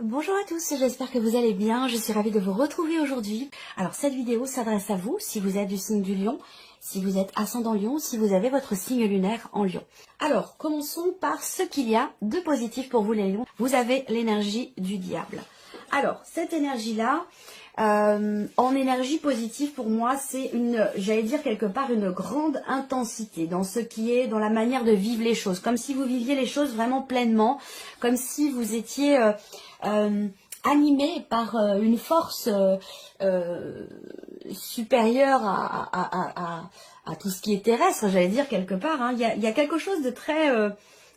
Bonjour à tous, j'espère que vous allez bien, je suis ravie de vous retrouver aujourd'hui. Alors cette vidéo s'adresse à vous, si vous êtes du signe du Lion, si vous êtes ascendant Lion, si vous avez votre signe lunaire en Lion. Alors, commençons par ce qu'il y a de positif pour vous les Lions. Vous avez l'énergie du diable. Alors, cette énergie-là, en énergie positive pour moi, c'est j'allais dire quelque part, une grande intensité dans ce qui est, dans la manière de vivre les choses, comme si vous viviez les choses vraiment pleinement, comme si vous étiez animé par une force supérieure à tout ce qui est terrestre, j'allais dire quelque part. Hein. Il y a quelque chose de très,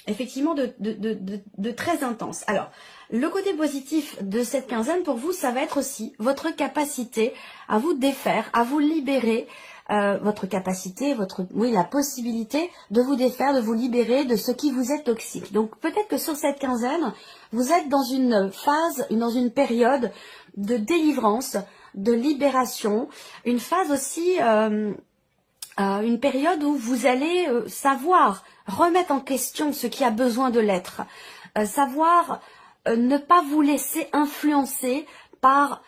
effectivement, de très intense. Alors, le côté positif de cette quinzaine pour vous, ça va être aussi votre capacité à vous défaire, à vous libérer, votre capacité, la possibilité de vous défaire, de vous libérer de ce qui vous est toxique. Donc peut-être que sur cette quinzaine, vous êtes dans une phase, dans une période de délivrance, de libération, une phase aussi, une période où vous allez savoir remettre en question ce qui a besoin de l'être, savoir ne pas vous laisser influencer par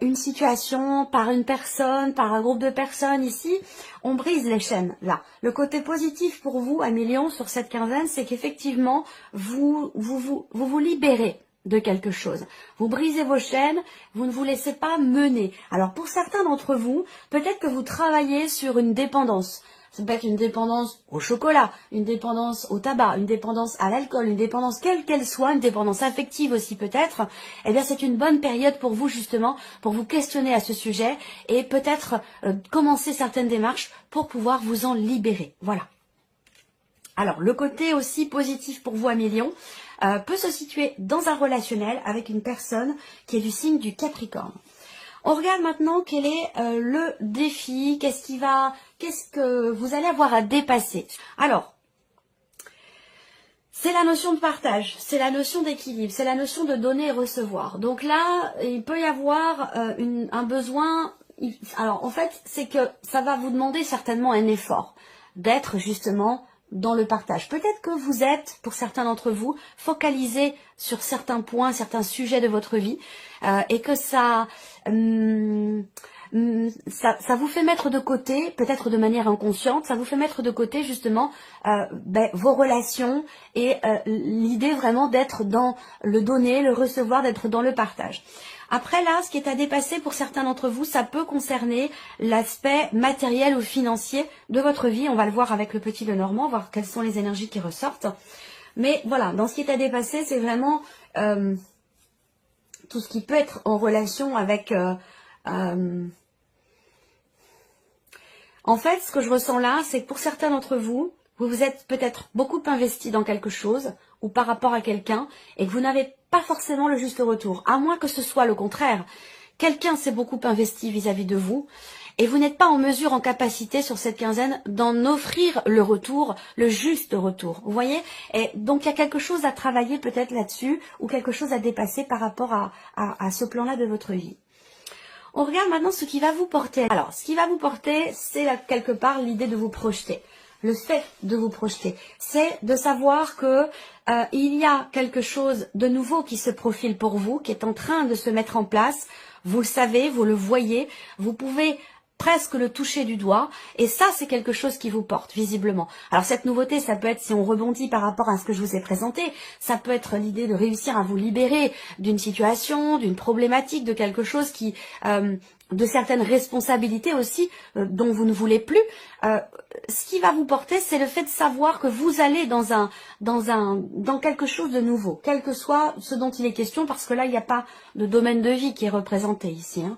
une situation, par une personne, par un groupe de personnes. Ici, on brise les chaînes, là. Le côté positif pour vous, amis Lions, sur cette quinzaine, c'est qu'effectivement, vous vous libérez de quelque chose. Vous brisez vos chaînes, vous ne vous laissez pas mener. Alors, pour certains d'entre vous, peut-être que vous travaillez sur une dépendance. Ça peut être une dépendance au chocolat, une dépendance au tabac, une dépendance à l'alcool, une dépendance quelle qu'elle soit, une dépendance affective aussi peut-être. Eh bien, c'est une bonne période pour vous justement, pour vous questionner à ce sujet et peut-être commencer certaines démarches pour pouvoir vous en libérer. Voilà. Alors, le côté aussi positif pour vous, amis Lions, peut se situer dans un relationnel avec une personne qui est du signe du Capricorne. On regarde maintenant quel est le défi, qu'est-ce que vous allez avoir à dépasser. Alors, c'est la notion de partage, c'est la notion d'équilibre, c'est la notion de donner et recevoir. Donc là, il peut y avoir un besoin. Alors en fait, c'est que ça va vous demander certainement un effort d'être justement dans le partage. Peut-être que vous êtes, pour certains d'entre vous, focalisé sur certains points, certains sujets de votre vie, et que ça vous fait mettre de côté, peut-être de manière inconsciente, ça vous fait mettre de côté justement vos relations et l'idée vraiment d'être dans le donner, le recevoir, d'être dans le partage. Après là, ce qui est à dépasser pour certains d'entre vous, ça peut concerner l'aspect matériel ou financier de votre vie. On va le voir avec le petit Lenormand, voir quelles sont les énergies qui ressortent. Mais voilà, dans ce qui est à dépasser, c'est vraiment tout ce qui peut être en relation avec... En fait, ce que je ressens là, c'est que pour certains d'entre vous, vous êtes peut-être beaucoup investi dans quelque chose ou par rapport à quelqu'un et que vous n'avez pas forcément le juste retour, à moins que ce soit le contraire. Quelqu'un s'est beaucoup investi vis-à-vis de vous et vous n'êtes pas en mesure, en capacité sur cette quinzaine d'en offrir le retour, le juste retour. Vous voyez? Et donc il y a quelque chose à travailler peut-être là-dessus ou quelque chose à dépasser par rapport à ce plan-là de votre vie. On regarde maintenant ce qui va vous porter. Alors, ce qui va vous porter, c'est quelque part l'idée de vous projeter. Le fait de vous projeter, c'est de savoir que il y a quelque chose de nouveau qui se profile pour vous, qui est en train de se mettre en place. Vous le savez, vous le voyez, vous pouvez presque le toucher du doigt, et ça c'est quelque chose qui vous porte visiblement. Alors cette nouveauté, ça peut être, si on rebondit par rapport à ce que je vous ai présenté, ça peut être l'idée de réussir à vous libérer d'une situation, d'une problématique, de quelque chose qui, de certaines responsabilités aussi, dont vous ne voulez plus. Ce qui va vous porter, c'est le fait de savoir que vous allez dans quelque chose de nouveau, quel que soit ce dont il est question, parce que là il n'y a pas de domaine de vie qui est représenté ici, hein.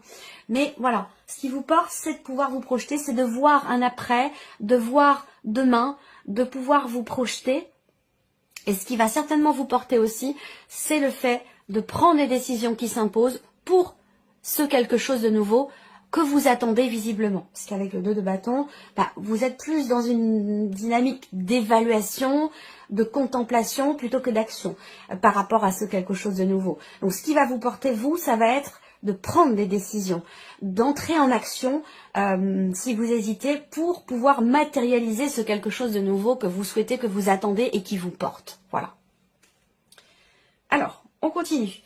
Mais voilà, ce qui vous porte, c'est de pouvoir vous projeter, c'est de voir un après, de voir demain, de pouvoir vous projeter. Et ce qui va certainement vous porter aussi, c'est le fait de prendre les décisions qui s'imposent pour ce quelque chose de nouveau que vous attendez visiblement. Parce qu'avec le 2 de bâton, vous êtes plus dans une dynamique d'évaluation, de contemplation plutôt que d'action par rapport à ce quelque chose de nouveau. Donc ce qui va vous porter, vous, ça va être de prendre des décisions, d'entrer en action si vous hésitez pour pouvoir matérialiser ce quelque chose de nouveau que vous souhaitez, que vous attendez et qui vous porte. Voilà. Alors, on continue.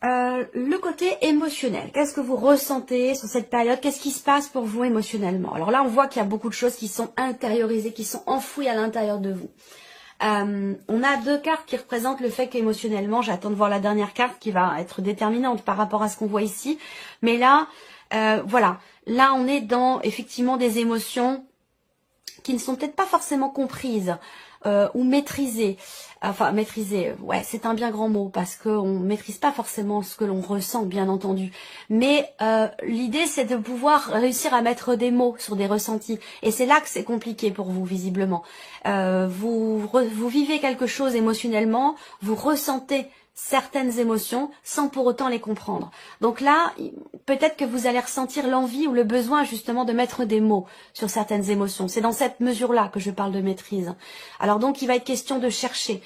Le côté émotionnel, qu'est-ce que vous ressentez sur cette période? Qu'est-ce qui se passe pour vous émotionnellement? Alors là, on voit qu'il y a beaucoup de choses qui sont intériorisées, qui sont enfouies à l'intérieur de vous. On a deux cartes qui représentent le fait qu'émotionnellement, j'attends de voir la dernière carte qui va être déterminante par rapport à ce qu'on voit ici. Mais là, voilà, là on est dans effectivement des émotions qui ne sont peut-être pas forcément comprises ou maîtrisées. Enfin, maîtriser, ouais, c'est un bien grand mot parce qu'on ne maîtrise pas forcément ce que l'on ressent, bien entendu. Mais l'idée, c'est de pouvoir réussir à mettre des mots sur des ressentis. Et c'est là que c'est compliqué pour vous, visiblement. Vous vivez quelque chose émotionnellement, vous ressentez certaines émotions sans pour autant les comprendre. Donc là, peut-être que vous allez ressentir l'envie ou le besoin justement de mettre des mots sur certaines émotions. C'est dans cette mesure-là que je parle de maîtrise. Alors donc, il va être question de chercher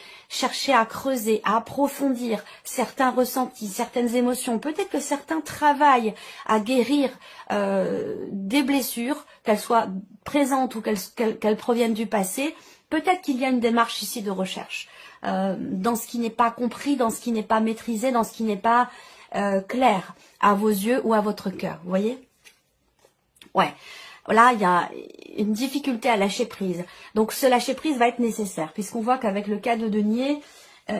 à creuser, à approfondir certains ressentis, certaines émotions. Peut-être que certains travaillent à guérir des blessures, qu'elles soient présentes ou qu'elles proviennent du passé. Peut-être qu'il y a une démarche ici de recherche. Dans ce qui n'est pas compris, dans ce qui n'est pas maîtrisé, dans ce qui n'est pas clair à vos yeux ou à votre cœur, vous voyez? Ouais, là il y a une difficulté à lâcher prise. Donc ce lâcher prise va être nécessaire, puisqu'on voit qu'avec le cas de denier,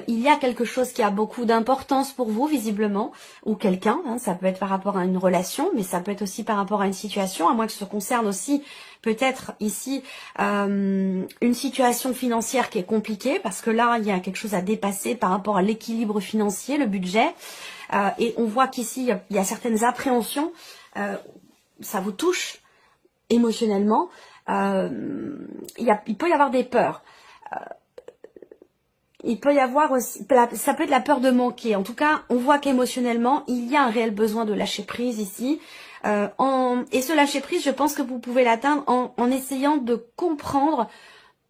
il y a quelque chose qui a beaucoup d'importance pour vous, visiblement, ou quelqu'un, hein, ça peut être par rapport à une relation, mais ça peut être aussi par rapport à une situation, à moins que ce concerne aussi peut-être ici une situation financière qui est compliquée, parce que là, il y a quelque chose à dépasser par rapport à l'équilibre financier, le budget, et on voit qu'ici, il y a certaines appréhensions, ça vous touche émotionnellement, il peut y avoir des peurs. Il peut y avoir aussi, ça peut être la peur de manquer. En tout cas, on voit qu'émotionnellement, il y a un réel besoin de lâcher prise ici. Et ce lâcher prise, je pense que vous pouvez l'atteindre en essayant de comprendre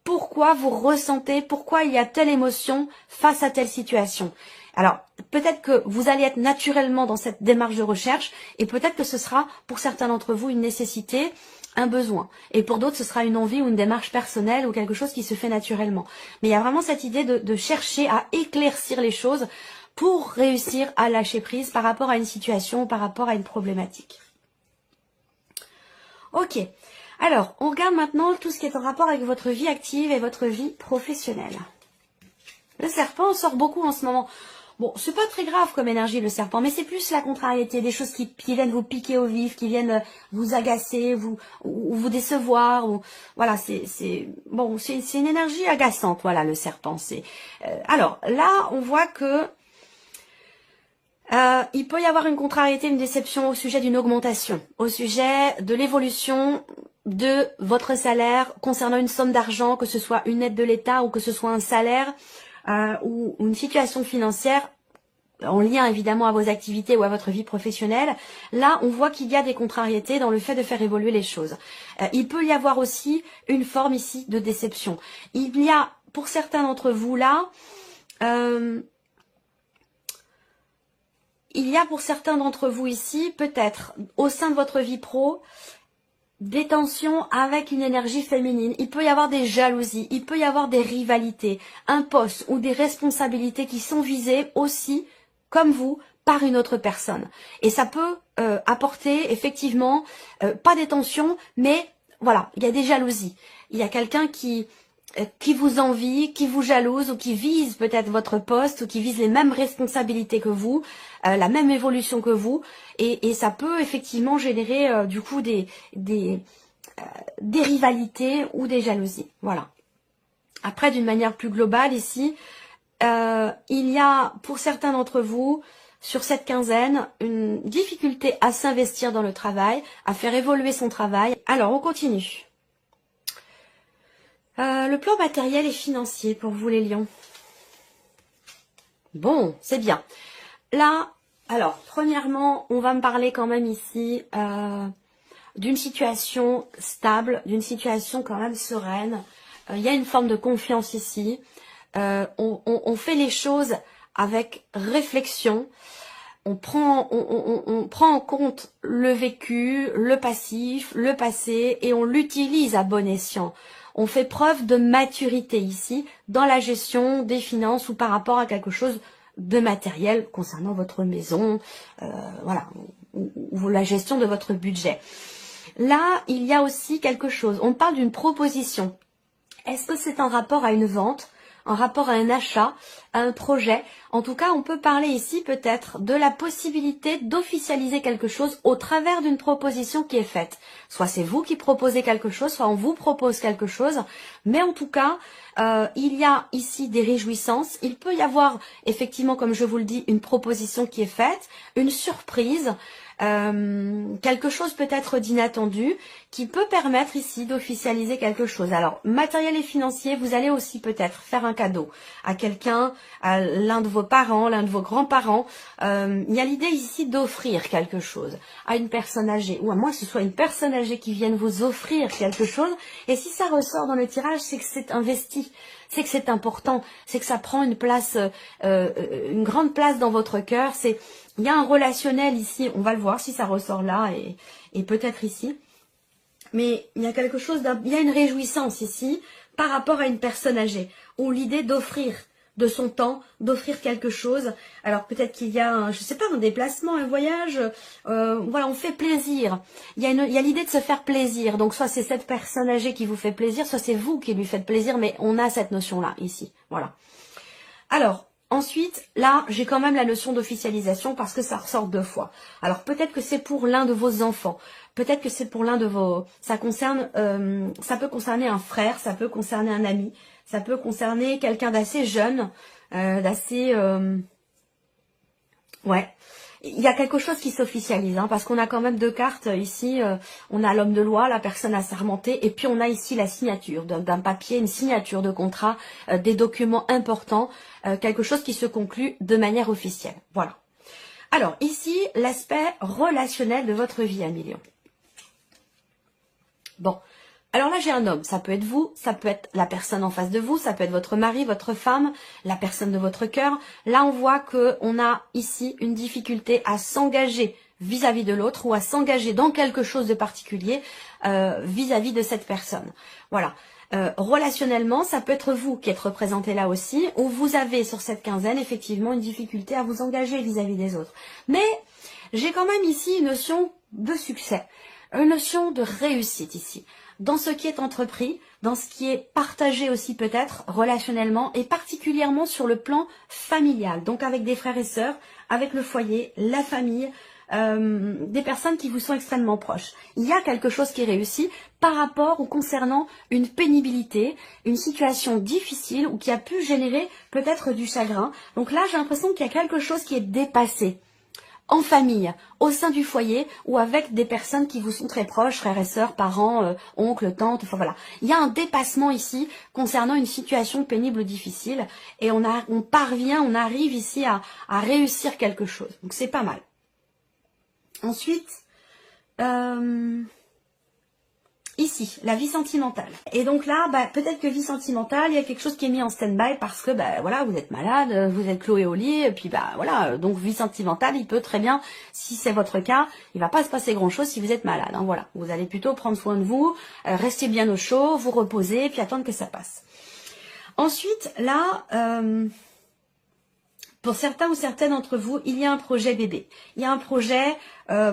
pourquoi vous ressentez, pourquoi il y a telle émotion face à telle situation. Alors, peut-être que vous allez être naturellement dans cette démarche de recherche et peut-être que ce sera, pour certains d'entre vous, une nécessité, un besoin. Et pour d'autres, ce sera une envie ou une démarche personnelle ou quelque chose qui se fait naturellement. Mais il y a vraiment cette idée de chercher à éclaircir les choses pour réussir à lâcher prise par rapport à une situation ou par rapport à une problématique. Ok. Alors, on regarde maintenant tout ce qui est en rapport avec votre vie active et votre vie professionnelle. Le serpent sort beaucoup en ce moment. Bon, c'est pas très grave comme énergie le serpent, mais c'est plus la contrariété, des choses qui viennent vous piquer au vif, qui viennent vous agacer, ou vous décevoir. Ou, voilà, c'est une énergie agaçante, voilà, le serpent. Alors, là, on voit que il peut y avoir une contrariété, une déception au sujet d'une augmentation, au sujet de l'évolution de votre salaire concernant une somme d'argent, que ce soit une aide de l'État ou que ce soit un salaire ou une situation financière en lien évidemment à vos activités ou à votre vie professionnelle. Là, on voit qu'il y a des contrariétés dans le fait de faire évoluer les choses. Il peut y avoir aussi une forme ici de déception. Il y a, pour certains d'entre vous là, il y a pour certains d'entre vous ici, peut-être, au sein de votre vie pro, des tensions avec une énergie féminine. Il peut y avoir des jalousies, il peut y avoir des rivalités, un poste ou des responsabilités qui sont visées aussi, comme vous, par une autre personne. Et ça peut apporter effectivement, pas des tensions, mais voilà, il y a des jalousies. Il y a quelqu'un qui vous envie, qui vous jalouse ou qui vise peut-être votre poste ou qui vise les mêmes responsabilités que vous, la même évolution que vous, et ça peut effectivement générer du coup des rivalités ou des jalousies. Voilà. Après, d'une manière plus globale ici, il y a pour certains d'entre vous sur cette quinzaine une difficulté à s'investir dans le travail, à faire évoluer son travail. Alors on continue. Le plan matériel et financier pour vous les lions. Bon, c'est bien. Là, alors, premièrement, on va me parler quand même ici d'une situation stable, d'une situation quand même sereine. Il y a une forme de confiance ici. On fait les choses avec réflexion. On prend en compte le vécu, le passif, le passé et on l'utilise à bon escient. On fait preuve de maturité ici dans la gestion des finances ou par rapport à quelque chose de matériel concernant votre maison, voilà, ou la gestion de votre budget. Là, il y a aussi quelque chose, on parle d'une proposition. Est-ce que c'est en rapport à une vente, en rapport à un achat, à un projet? En tout cas, on peut parler ici peut-être de la possibilité d'officialiser quelque chose au travers d'une proposition qui est faite. Soit c'est vous qui proposez quelque chose, soit on vous propose quelque chose. Mais en tout cas, il y a ici des réjouissances. Il peut y avoir effectivement, comme je vous le dis, une proposition qui est faite, une surprise, quelque chose peut-être d'inattendu qui peut permettre ici d'officialiser quelque chose. Alors, matériel et financier, vous allez aussi peut-être faire un cadeau à quelqu'un, à l'un de vos parents, l'un de vos grands-parents. Il y a l'idée ici d'offrir quelque chose à une personne âgée, ou à moins que ce soit une personne âgée qui vienne vous offrir quelque chose. Et si ça ressort dans le tirage, c'est que c'est investi, c'est que c'est important, c'est que ça prend une place, une grande place dans votre cœur. Il y a un relationnel ici, on va le voir si ça ressort là et peut-être ici. Mais il y a quelque chose, il y a une réjouissance ici par rapport à une personne âgée, ou l'idée d'offrir de son temps, d'offrir quelque chose. Alors peut-être qu'il y a, je sais pas, un déplacement, un voyage, voilà, on fait plaisir. Il y a l'idée de se faire plaisir. Donc soit c'est cette personne âgée qui vous fait plaisir, soit c'est vous qui lui faites plaisir, mais on a cette notion-là ici, voilà. Alors, ensuite, là, j'ai quand même la notion d'officialisation parce que ça ressort 2 fois. Alors, peut-être que c'est pour l'un de vos enfants. Peut-être que c'est pour l'un de vos... Ça peut concerner un frère, ça peut concerner un ami, ça peut concerner quelqu'un d'assez jeune, ouais. Il y a quelque chose qui s'officialise, hein, parce qu'on a quand même 2 cartes ici. On a l'homme de loi, la personne assermentée, et puis on a ici la signature d'un papier, une signature de contrat, des documents importants, quelque chose qui se conclut de manière officielle. Voilà. Alors ici, l'aspect relationnel de votre vie, Amélie. Bon. Alors là, j'ai un homme, ça peut être vous, ça peut être la personne en face de vous, ça peut être votre mari, votre femme, la personne de votre cœur. Là, on voit qu'on a ici une difficulté à s'engager vis-à-vis de l'autre ou à s'engager dans quelque chose de particulier vis-à-vis de cette personne. Voilà. Relationnellement, ça peut être vous qui êtes représenté là aussi, où vous avez sur cette quinzaine effectivement une difficulté à vous engager vis-à-vis des autres. Mais j'ai quand même ici une notion de succès, une notion de réussite ici. Dans ce qui est entrepris, dans ce qui est partagé aussi peut-être relationnellement et particulièrement sur le plan familial, donc avec des frères et sœurs, avec le foyer, la famille, des personnes qui vous sont extrêmement proches. Il y a quelque chose qui réussit par rapport ou concernant une pénibilité, une situation difficile ou qui a pu générer peut-être du chagrin. Donc là, j'ai l'impression qu'il y a quelque chose qui est dépassé. En famille, au sein du foyer ou avec des personnes qui vous sont très proches, frères et sœurs, parents, oncles, tantes, enfin voilà. Il y a un dépassement ici concernant une situation pénible ou difficile et on arrive ici à réussir quelque chose. Donc c'est pas mal. Ensuite, ici, la vie sentimentale. Et donc là, peut-être que vie sentimentale, il y a quelque chose qui est mis en stand-by parce que, voilà, vous êtes malade, vous êtes cloué au lit, et puis, voilà, donc vie sentimentale, il peut très bien, si c'est votre cas, il va pas se passer grand-chose si vous êtes malade, hein, voilà. Vous allez plutôt prendre soin de vous, rester bien au chaud, vous reposer, puis attendre que ça passe. Ensuite, là... pour certains ou certaines d'entre vous, il y a un projet bébé. Il y a un projet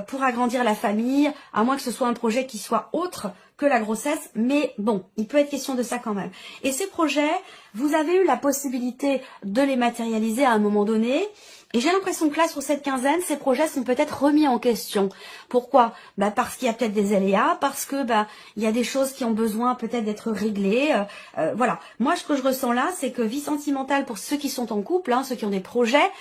pour agrandir la famille, à moins que ce soit un projet qui soit autre que la grossesse, mais bon, il peut être question de ça quand même. Et ces projets, vous avez eu la possibilité de les matérialiser à un moment donné, et j'ai l'impression que là, sur cette quinzaine, ces projets sont peut-être remis en question. Pourquoi? Parce qu'il y a peut-être des aléas, parce que il y a des choses qui ont besoin peut-être d'être réglées. Voilà. Moi, ce que je ressens là, c'est que vie sentimentale pour ceux qui sont en couple, hein, ceux qui ont des projets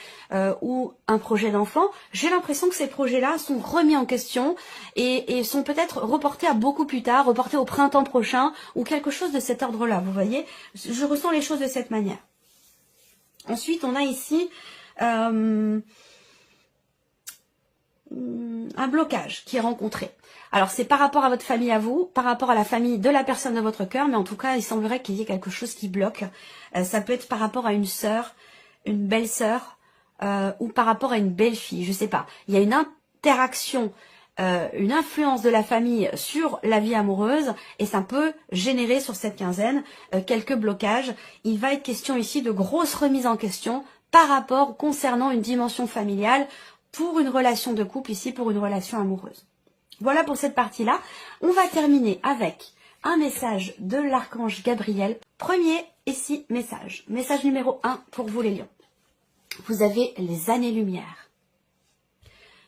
ou un projet d'enfant, j'ai l'impression que ces projets-là sont remis en question et sont peut-être reportés à beaucoup plus tard, reportés au printemps prochain ou quelque chose de cet ordre-là. Vous voyez, je ressens les choses de cette manière. Ensuite, on a ici un blocage qui est rencontré. Alors c'est par rapport à votre famille à vous, par rapport à la famille de la personne de votre cœur, mais en tout cas il semblerait qu'il y ait quelque chose qui bloque. Ça peut être par rapport à une sœur, une belle-sœur ou par rapport à une belle-fille, je sais pas. Il y a une interaction, une influence de la famille sur la vie amoureuse et ça peut générer sur cette quinzaine quelques blocages. Il va être question ici de grosses remises en question par rapport concernant une dimension familiale pour une relation de couple, ici pour une relation amoureuse. Voilà pour cette partie-là. On va terminer avec un message de l'archange Gabriel. Premier, ici, message. Message numéro 1 pour vous les lions. Vous avez les années-lumière.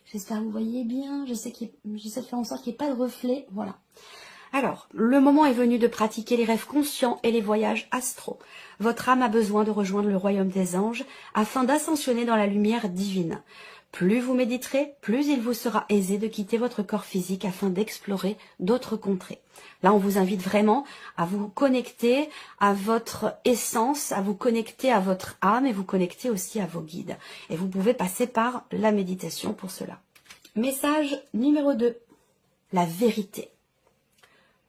J'espère que vous voyez bien. J'essaie de faire en sorte qu'il n'y ait pas de reflet. Voilà. Alors, le moment est venu de pratiquer les rêves conscients et les voyages astraux. Votre âme a besoin de rejoindre le royaume des anges afin d'ascensionner dans la lumière divine. Plus vous méditerez, plus il vous sera aisé de quitter votre corps physique afin d'explorer d'autres contrées. Là, on vous invite vraiment à vous connecter à votre essence, à vous connecter à votre âme et vous connecter aussi à vos guides. Et vous pouvez passer par la méditation pour cela. Message numéro 2. La vérité.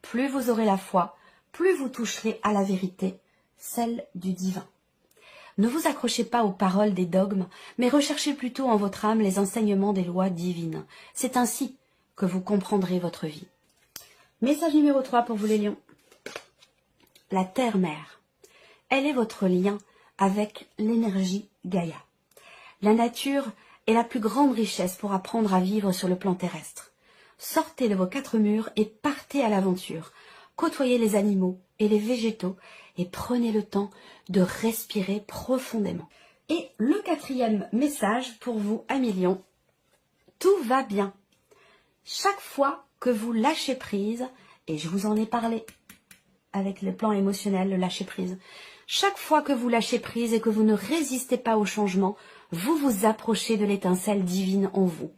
Plus vous aurez la foi, plus vous toucherez à la vérité, celle du divin. Ne vous accrochez pas aux paroles des dogmes, mais recherchez plutôt en votre âme les enseignements des lois divines. C'est ainsi que vous comprendrez votre vie. Message numéro 3 pour vous les lions. La terre-mère. Elle est votre lien avec l'énergie Gaïa. La nature est la plus grande richesse pour apprendre à vivre sur le plan terrestre. Sortez de vos 4 murs et partez à l'aventure. Côtoyez les animaux et les végétaux et prenez le temps de respirer profondément. Et le 4e message pour vous, amis lions, tout va bien. Chaque fois que vous lâchez prise, et je vous en ai parlé avec le plan émotionnel, le lâcher prise, chaque fois que vous lâchez prise et que vous ne résistez pas au changement, vous vous approchez de l'étincelle divine en vous.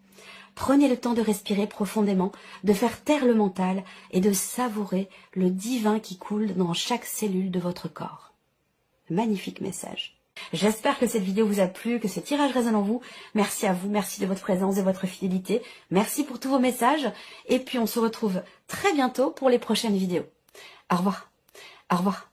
Prenez le temps de respirer profondément, de faire taire le mental et de savourer le divin qui coule dans chaque cellule de votre corps. Magnifique message. J'espère que cette vidéo vous a plu, que ce tirage résonne en vous. Merci à vous, merci de votre présence, de votre fidélité. Merci pour tous vos messages. Et puis on se retrouve très bientôt pour les prochaines vidéos. Au revoir. Au revoir.